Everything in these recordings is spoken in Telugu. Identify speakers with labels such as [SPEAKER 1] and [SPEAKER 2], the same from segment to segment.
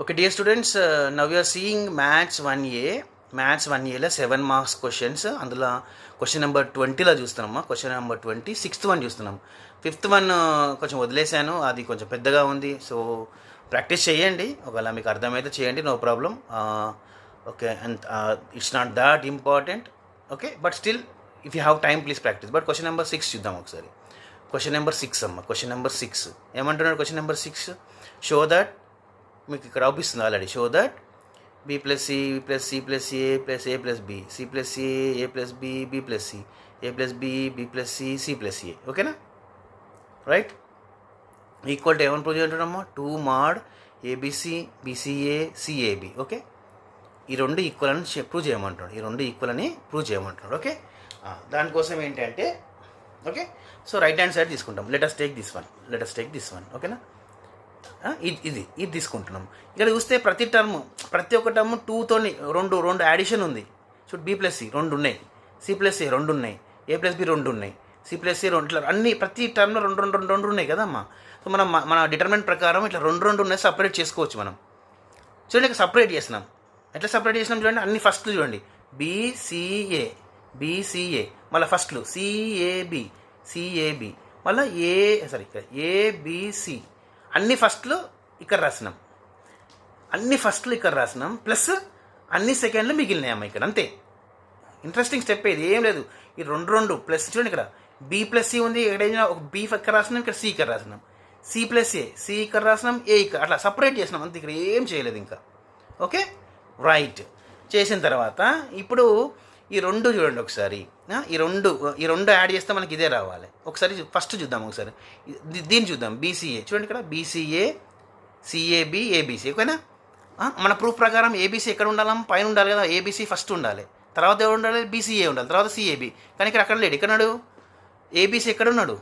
[SPEAKER 1] Okay, dear students, now we are seeing Maths 1A. Maths 1Aలో 7 మార్క్స్ క్వశ్చన్స్. అందులో క్వశ్చన్ నెంబర్ 20లో చూస్తున్నామా, క్వశ్చన్ నెంబర్ 20 సిక్స్త్ వన్ చూస్తున్నాం. ఫిఫ్త్ వన్ కొంచెం వదిలేశాను, అది కొంచెం పెద్దగా ఉంది. సో ప్రాక్టీస్ చేయండి, ఒకవేళ మీకు అర్థమైతే చేయండి, no problem. Okay, and it's not that important. Okay, but still if you have time please practise. But question number 6 చూద్దాం ఒకసారి. క్వశ్చన్ నెంబర్ 6 అమ్మ, క్వశ్చన్ నెంబర్ 6 ఏమంటున్నాడు? క్వశ్చన్ నెంబర్ 6, షో దట్, మీకు ఇక్కడ అవుపిస్తుంది already, show that B plus C plus C plus A plus A plus B, C plus A plus B, B plus C, A plus B, B plus C, C plus A. ఓకేనా? రైట్. ఈక్వల్ టు ఏమని ప్రూవ్ చేయంటున్నామో, 2 mod ABC BCA CAB. Okay, ఈ రెండు ఈక్వల్ అని ప్రూవ్ చేయమంటున్నాడు, ఈ రెండు ఈక్వల్ అని ప్రూవ్ చేయమంటున్నాడు. ఓకే, దానికోసం ఏంటంటే, okay, so right hand side తీసుకుంటాం. Let's take this one. ఓకేనా? ఇది తీసుకుంటున్నాం. ఇక్కడ చూస్తే ప్రతి ఒక్క టర్మ్ 2తోని రెండు యాడిషన్ ఉంది. చూడు, బి ప్లస్ సి 2 ఉన్నాయి, సి ప్లస్ ఏ 2 ఉన్నాయి, ఏ ప్లస్ బి 2 ఉన్నాయి, సి ప్లస్ ఏ 2, ఇట్లా అన్ని ప్రతి టర్మ్లో రెండు ఉన్నాయి కదమ్మా. సో మన డిటర్మెంట్ ప్రకారం ఇట్లా రెండు ఉన్నాయి, సపరేట్ చేసుకోవచ్చు మనం. చూడండి, ఇక్కడ సపరేట్ చేసినాం. ఎట్లా సపరేట్ చేసినాం చూడండి, అన్ని ఫస్ట్లు చూడండి, బీసీఏ, మళ్ళీ ఫస్ట్లు సిఏబి, మళ్ళీ ఏబిసి, అన్ని ఫస్ట్లు ఇక్కడ రాసినాం, ప్లస్ అన్ని సెకండ్లు మిగిలినాయి అమ్మ ఇక్కడ. అంతే, ఇంట్రెస్టింగ్ స్టెప్ ఇది, ఏం లేదు. ఈ రెండు ప్లస్ చూడండి, ఇక్కడ బి ప్లస్ సి ఉంది, ఎక్కడైనా ఒక బి ఇక్కడ రాసినాం, ఇక్కడ సి ఇక్కడ రాసినాం, సి ప్లస్ ఏ, సి ఇక్కడ రాసినాం, ఏ ఇక్కడ, అట్లా సపరేట్ చేసినాం అంతే, ఇక్కడ ఏం చేయలేదు ఇంకా. Okay, right. చేసిన తర్వాత ఇప్పుడు ఈ రెండు చూడండి ఒకసారి, ఈ రెండు యాడ్ చేస్తే మనకి ఇదే రావాలి. ఒకసారి ఫస్ట్ చూద్దాం, ఒకసారి దీన్ని చూద్దాం. బీసీఏ చూడండి, ఇక్కడ బీసీఏ సిఏబి ఏబీసీ. ఓకేనా? మన ప్రూఫ్ ప్రకారం ఏబీసీ ఎక్కడ ఉండాలి? పైన ఉండాలి కదా, ఏబీసీ ఫస్ట్ ఉండాలి, తర్వాత ఎవరు ఉండాలి? బీసీఏ ఉండాలి, తర్వాత సిఏబి. కానీ ఇక్కడ అక్కడ లేడు, ఇక్కడ ఉన్నాడు. ఏబీసీ ఎక్కడ ఉన్నాడు?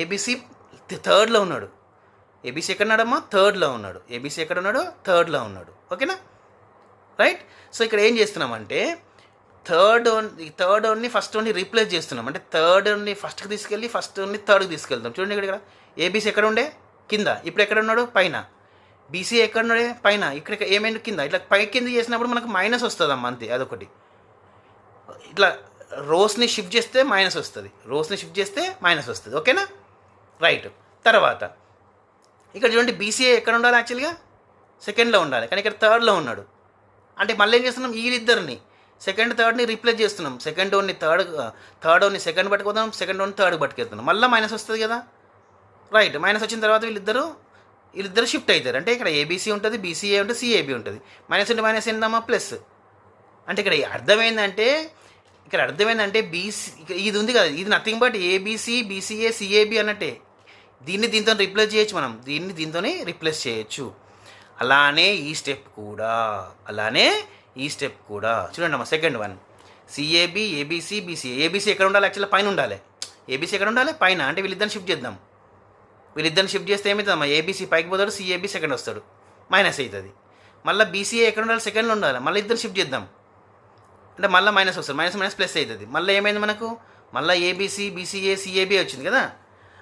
[SPEAKER 1] ఏబీసీ థర్డ్లో ఉన్నాడు. ఏబీసీ ఎక్కడ ఉన్నాడమ్మా? థర్డ్లో ఉన్నాడు. ఏబీసీ ఎక్కడ ఉన్నాడు? థర్డ్లో ఉన్నాడు. ఓకేనా? రైట్. సో ఇక్కడ ఏం చేస్తున్నామంటే, థర్డ్ ఓన్ని ఫస్ట్ ఓన్ని రీప్లేస్ చేస్తున్నాం. అంటే థర్డ్ ఓన్ని ఫస్ట్కి తీసుకెళ్ళి ఫస్ట్ ఓన్ని థర్డ్కి తీసుకెళ్తాం. చూడండి, ఇక్కడ ఏబీసీ ఎక్కడ ఉండే? కింద. ఇప్పుడు ఎక్కడ ఉన్నాడు? పైన. బీసీ ఎక్కడ ఉన్నాడే? పైన. ఇక్కడ ఏమైంది? కింద. ఇట్లా పై కింద చేసినప్పుడు మనకు మైనస్ వస్తుంది అమ్మ, అంతే, అదొకటి. ఇట్లా రోస్ని షిఫ్ట్ చేస్తే మైనస్ వస్తుంది. ఓకేనా? రైట్. తర్వాత ఇక్కడ చూడండి, బీసీఏ ఎక్కడ ఉండాలి? యాక్చువల్గా సెకండ్లో ఉండాలి, కానీ ఇక్కడ థర్డ్లో ఉన్నాడు. అంటే మళ్ళీ ఏం చేస్తున్నాం? వీళ్ళిద్దరిని సెకండ్ థర్డ్ని రీప్లేస్ చేస్తున్నాం. సెకండ్ ఓన్ని థర్డ్ ఓన్ని సెకండ్ పట్టుకుపోతాం, సెకండ్ ఓన్ని థర్డ్ పట్టుకెళ్తున్నాం. మళ్ళీ మైనస్ వస్తుంది కదా. రైట్. మైనస్ వచ్చిన తర్వాత వీళ్ళిద్దరు షిఫ్ట్ అవుతారు. అంటే ఇక్కడ ఏబీసీ ఉంటుంది, బీసీఏ ఉంటుంది, సిఏబి ఉంటుంది. మైనస్ ఉంటే మైనస్ ఏందమ్మా? ప్లస్. అంటే ఇక్కడ అర్థమైందంటే బీసీ ఇది ఉంది కదా, ఇది nothing but ABC BCA CAB అన్నట్టే. దీంతో రీప్లేస్ చేయొచ్చు మనం, దీంతోనే రీప్లేస్ చేయొచ్చు. అలానే ఈ స్టెప్ కూడా చూడండి అమ్మా. Second one, CAB ABC BCA. ABC ఎక్కడ ఉండాలి? యాక్చువల్గా పైన ఉండాలి. ఏబీసీ ఎక్కడ ఉండాలి? పైన. అంటే వీళ్ళిద్దరిని షిఫ్ట్ చేద్దాం. షిఫ్ట్ చేస్తే ఏమవుతుందమ్మా? ఏబీసీ పైకి పోతాడు, సిఏబి సెకండ్ వస్తాడు, మైనస్ అవుతుంది. మళ్ళీ బీసీఏ ఎక్కడ ఉండాలి? సెకండ్లో ఉండాలి. మళ్ళీ ఇద్దరు షిఫ్ట్ చేద్దాం, అంటే మళ్ళీ మైనస్ వస్తుంది, మైనస్ ప్లస్ అవుతుంది. మళ్ళీ ఏమైంది మనకు? మళ్ళీ ఏబీసీ బీసీఏ సిఏబి వచ్చింది కదా.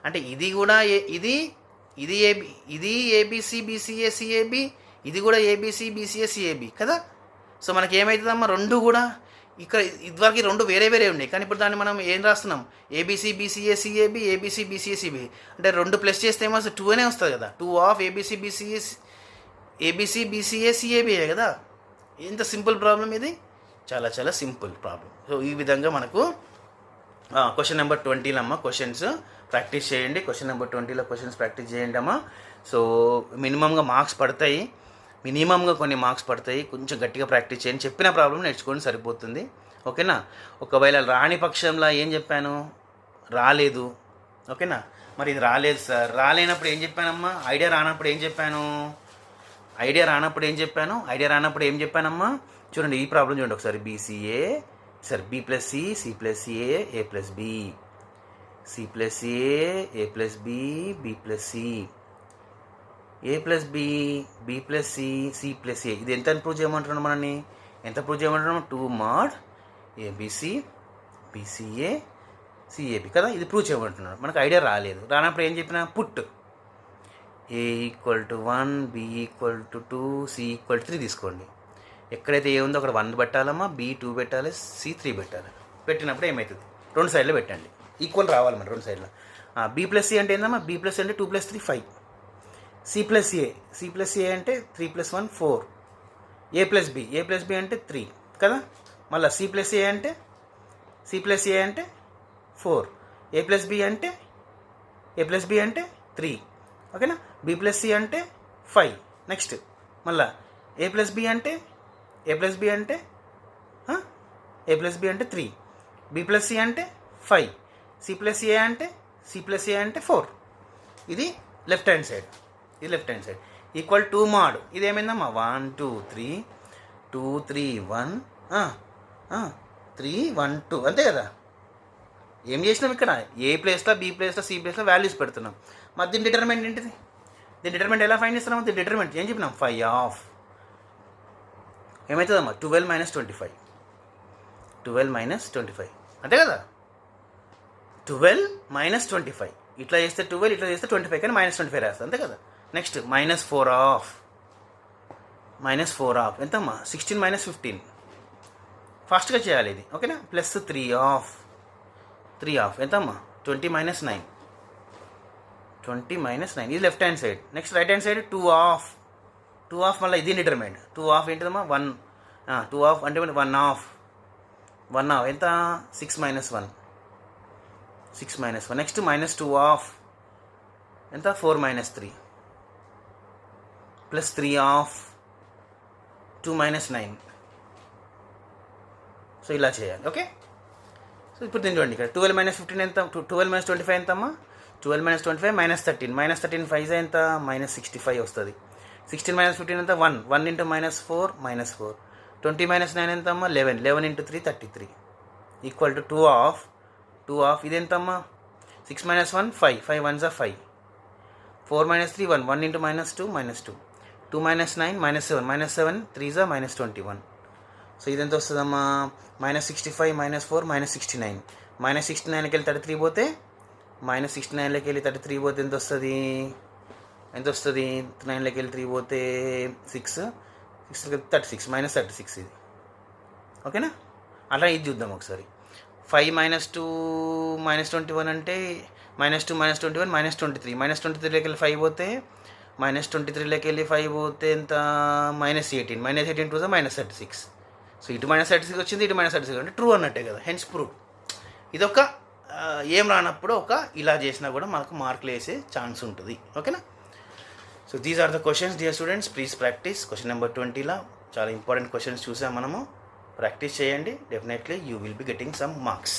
[SPEAKER 1] అంటే ఇది కూడా ఇది ఏబీసీ బీసీఏ సిఏబి, ఇది కూడా ఏబీసీ బీసీఏ సిఏబి కదా. సో మనకి ఏమవుతుందమ్మా? రెండు కూడా ఇక్కడ ఇదివరకు రెండు వేరే ఉన్నాయి, కానీ ఇప్పుడు దాన్ని మనం ఏం రాస్తున్నాం? ABC BCA CAB, ABC BCA CB. అంటే రెండు ప్లస్ చేస్తే ఏమో 2 అనే వస్తుంది కదా. 2 ఆఫ్ ఏబీసీ బీసీఏ సిఏబి కదా. ఎంత సింపుల్ ప్రాబ్లం ఇది, చాలా సింపుల్ ప్రాబ్లం. సో ఈ విధంగా మనకు క్వశ్చన్ నెంబర్ 20లో అమ్మ క్వశ్చన్స్ ప్రాక్టీస్ చేయండి. క్వశ్చన్ నెంబర్ 20లో క్వశ్చన్స్ ప్రాక్టీస్ చేయండి అమ్మా. సో మినిమంగా కొన్ని మార్క్స్ పడతాయి. కొంచెం గట్టిగా ప్రాక్టీస్ చేయండి. చెప్పిన ప్రాబ్లం నేర్చుకోండి, సరిపోతుంది. ఓకేనా? ఒకవేళ రాని పక్షంలో ఏం చెప్పాను? రాలేదు. ఓకేనా? మరి ఇది రాలేదు సార్, రాలేనప్పుడు ఏం చెప్పానమ్మా? ఐడియా రానప్పుడు ఏం చెప్పానమ్మా? చూడండి, ఈ ప్రాబ్లం చూడండి ఒకసారి. BCA sir, B plus C, C plus A plus B, C plus A plus B, B plus C, A plus B, B plus C, C plus A. ఇది ఎంత ప్రూవ్ చేయమంటున్నాడు మనని? 2 mod ఏబిసి బీసీఏ సిఏబి కదా. ఇది ప్రూవ్ చేయమంటున్నాడు. మనకు ఐడియా రానప్పుడు ఏం చెప్పినా put A equal to 1, B equal to 2, C equal to 3 తీసుకోండి. ఎక్కడైతే ఏ ఉందో అక్కడ 1 పెట్టాలమ్మా, బి 2 పెట్టాలి, సి 3 పెట్టాలి. పెట్టినప్పుడు ఏమవుతుంది, రెండు సైడ్లో పెట్టండి, ఈక్వల్ రావాలి మన రెండు సైడ్లో. బి ప్లస్ సి అంటే ఏందమ్మా, బి ప్లస్ అంటే 2 + 3 5, సి ప్లస్ ఏ అంటే 3 + 1 4, ఏ ప్లస్ బి అంటే 3 కదా. మళ్ళీ సి ప్లస్ ఏ అంటే 4, ఏ ప్లస్ బి అంటే 3, ఓకేనా. బి ప్లస్ సి అంటే 5. నెక్స్ట్ మళ్ళీ ఏ ప్లస్ బి అంటే 3, బి ప్లస్ సి అంటే 5, సి ప్లస్ ఏ అంటే 4. ఇది left hand side, equal 2 mod. ఇది ఏమైందమ్మా 1 2 3 2 3 1 3 1 2 అంతే కదా. ఏం చేసినాం ఇక్కడ, ఏ ప్లేస్లో బి ప్లేస్లో సి ప్లేస్లో వాల్యూస్ పెడుతున్నాం. మరి దీని డిటర్మెంట్ ఏంటిది, దీని డిటర్మెంట్ ఎలా ఫైండ్ చేస్తున్నాం, దీని డిటర్మెంట్ ఏం చెప్పినాం, 5 ఆఫ్ ఏమవుతుందమ్మా 12 - 25, 12 - 25 అంతే కదా. 12 - 25 ఇట్లా చేస్తే 12, ఇట్లా చేస్తే 25, కానీ -25 రాస్తుంది అంతే కదా. నెక్స్ట్ -4 ఆఫ్ ఎంతమ్మా 16 - 15, ఫాస్ట్గా చేయాలి ఇది, ఓకేనా. ప్లస్ 3 ఆఫ్ ఎంతమ్మా 20 - 9, ఇది left hand side. Next right hand side 2 of మళ్ళీ ఇది డిటర్మెంట్. 2 ఆఫ్ ఏంటిదమ్మా 1, 2 ఆఫ్ అంటే 1 ఆఫ్ ఎంత 6 - 1. నెక్స్ట్ -2 ఆఫ్ ఎంత 4 - 3, ప్లస్ 3 ఆఫ్ 2 - 9. సో ఇలా చేయాలి, ఓకే. సో ఇప్పుడు దీన్ని చూడండి, ఇక్కడ 12 - 15 ఎంత, 12 - 25 ఎంతమ్మా 12 - 25 -13, -13 ఎంత -65 వస్తుంది. 16 - 15 ఎంత 1 × -4 -4. 20 - 9 ఎంతమ్మా 11 × 3 33, ఈక్వల్ టు 2 ఆఫ్ ఇది ఎంతమ్మా 6 - 1 5, 5 1s 5, 4 - 3 1, 1 × -2 -2, 2 - 9 -7, 7 3s -21. సో ఇది ఎంత వస్తుందమ్మా -65 -4 -69, -69లోకి వెళ్ళి 33 పోతే -69లోకి వెళ్ళి 33 పోతే ఎంత వస్తుంది 9లోకి వెళ్ళి 3 పోతే 6 36 -36 ఇది, ఓకేనా. అలా ఇది చూద్దాం ఒకసారి. 5 - 2 -21 అంటే -2 -21 -23, -23లోకి వెళ్ళి 5 పోతే -23లోకి వెళ్ళి 5 పోతే ఎంత -18, -18 2 -36. సో ఇటు -36 వచ్చింది, ఇటు -36 అంటే ట్రూ అన్నట్టే కదా, హెన్స్ ప్రూవ్. ఇదొక ఏం రానప్పుడు ఇలా చేసినా కూడా మనకు మార్కులు వేసే ఛాన్స్ ఉంటుంది, ఓకేనా. So these are the questions dear students, please practise. Question number 20లా చాలా ఇంపార్టెంట్ క్వశ్చన్స్ చూసాం మనము. ప్రాక్టీస్ చేయండి, definitely you will be getting some marks.